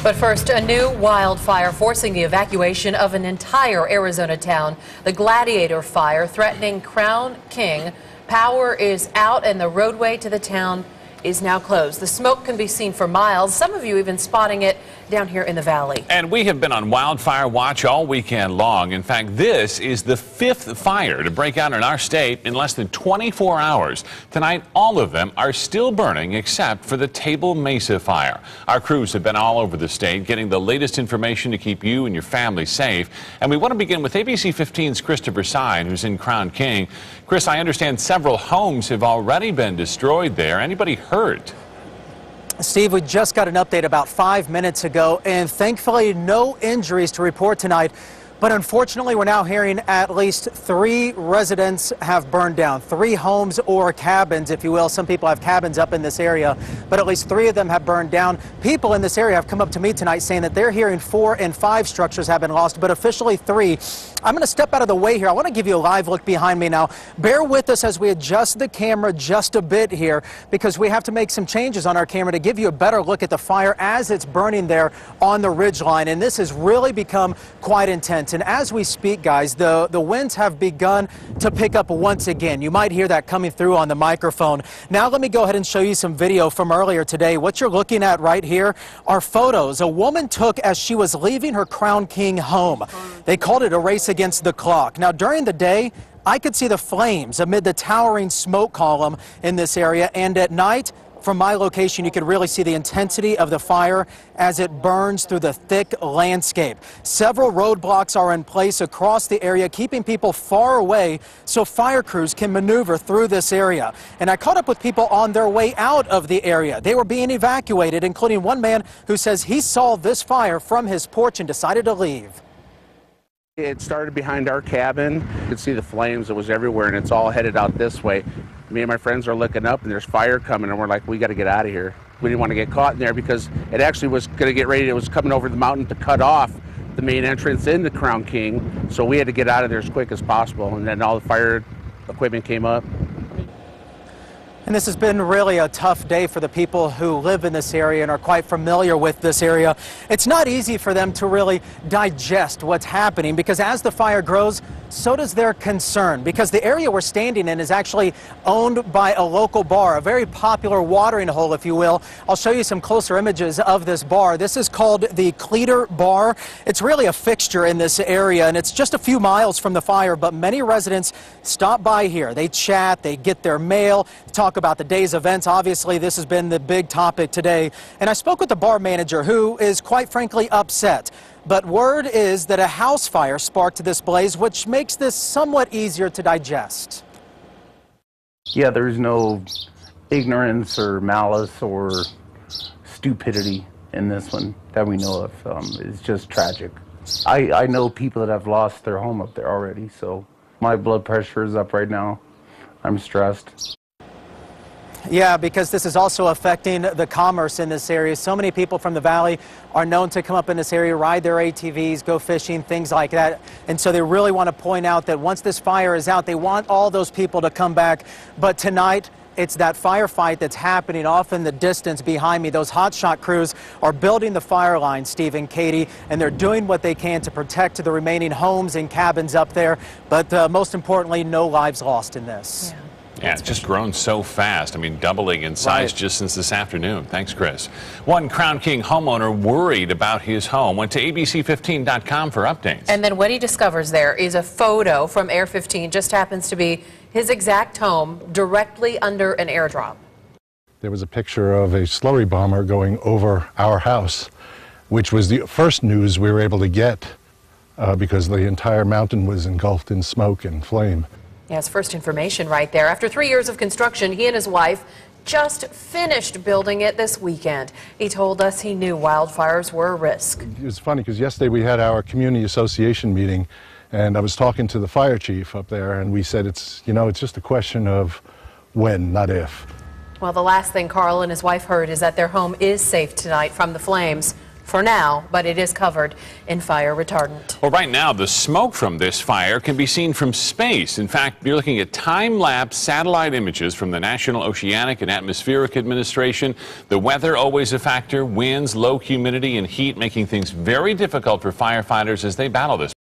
But first, a new wildfire forcing the evacuation of an entire Arizona town. The Gladiator fire threatening Crown King. Power is out and the roadway to the town is now closed. The smoke can be seen for miles. Some of you even spotting it down here in the valley. And we have been on wildfire watch all weekend long. In fact, this is the 5th fire to break out in our state in less than 24 hours. Tonight, all of them are still burning except for the Table Mesa fire. Our crews have been all over the state getting the latest information to keep you and your family safe. And we want to begin with ABC 15's Christopher Sine, who's in Crown King. Chris, I understand several homes have already been destroyed there. Anybody hurt? Steve, we just got an update about 5 minutes ago, and thankfully no injuries to report tonight. But unfortunately, we're now hearing at least 3 residents have burned down. 3 homes or cabins, if you will. Some people have cabins up in this area, but at least 3 of them have burned down. People in this area have come up to me tonight saying that they're hearing 4 and 5 structures have been lost, but officially 3. I'm going to step out of the way here. I want to give you a live look behind me now. Bear with us as we adjust the camera just a bit here, because we have to make some changes on our camera to give you a better look at the fire as it's burning there on the ridgeline. And this has really become quite intense. And as we speak, guys, the winds have begun to pick up once again. You might hear that coming through on the microphone. Now let me go ahead and show you some video from earlier today. What you're looking at right here are photos a woman took as she was leaving her Crown King home. They called it a race against the clock. Now, during the day, I could see the flames amid the towering smoke column in this area, and at night, from my location, you can really see the intensity of the fire as it burns through the thick landscape. Several roadblocks are in place across the area, keeping people far away so fire crews can maneuver through this area. And I caught up with people on their way out of the area. They were being evacuated, including one man who says he saw this fire from his porch and decided to leave. It started behind our cabin. You could see the flames. It was everywhere, and it's all headed out this way. Me and my friends are looking up, and there's fire coming, and we're like, we got to get out of here. We didn't want to get caught in there because it actually was going to get ready. It was coming over the mountain to cut off the main entrance into Crown King, so we had to get out of there as quick as possible, and then all the fire equipment came up. And this has been really a tough day for the people who live in this area and are quite familiar with this area. It's not easy for them to really digest what's happening, because as the fire grows, so does their concern, because the area we're standing in is actually owned by a local bar, a very popular watering hole, if you will. I'll show you some closer images of this bar. This is called the Gladiator Bar. It's really a fixture in this area, and it's just a few miles from the fire, but many residents stop by here. They chat, they get their mail, talk about the day's events. Obviously, this has been the big topic today. And I spoke with the bar manager, who is quite frankly upset. But word is that a house fire sparked this blaze, which makes this somewhat easier to digest. Yeah, there's no ignorance or malice or stupidity in this one that we know of. It's just tragic. I know people that have lost their home up there already, so my blood pressure is up right now. I'm stressed. Yeah, because this is also affecting the commerce in this area. So many people from the valley are known to come up in this area, ride their ATVs, go fishing, things like that. And so they really want to point out that once this fire is out, they want all those people to come back. But tonight, it's that firefight that's happening off in the distance behind me. Those hotshot crews are building the fire line, Steve and Katie, and they're doing what they can to protect the remaining homes and cabins up there. But most importantly, no lives lost in this. Yeah, it's just grown so fast. I mean, doubling in size just since this afternoon. Thanks, Chris. One Crown King homeowner worried about his home went to abc15.com for updates. And then what he discovers there is a photo from Air 15. Just happens to be his exact home directly under an airdrop. There was a picture of a slurry bomber going over our house, which was the first news we were able to get because the entire mountain was engulfed in smoke and flame. Yes, first information right there. After 3 years of construction, he and his wife just finished building it this weekend. He told us he knew wildfires were a risk. It was funny because yesterday we had our community association meeting, and I was talking to the fire chief up there, and we said it's just a question of when, not if. Well, the last thing Carl and his wife heard is that their home is safe tonight from the flames. for now, but it is covered in fire retardant. Well, right now, the smoke from this fire can be seen from space. In fact, you're looking at time-lapse satellite images from the National Oceanic and Atmospheric Administration. The weather always a factor, winds, low humidity, and heat making things very difficult for firefighters as they battle this.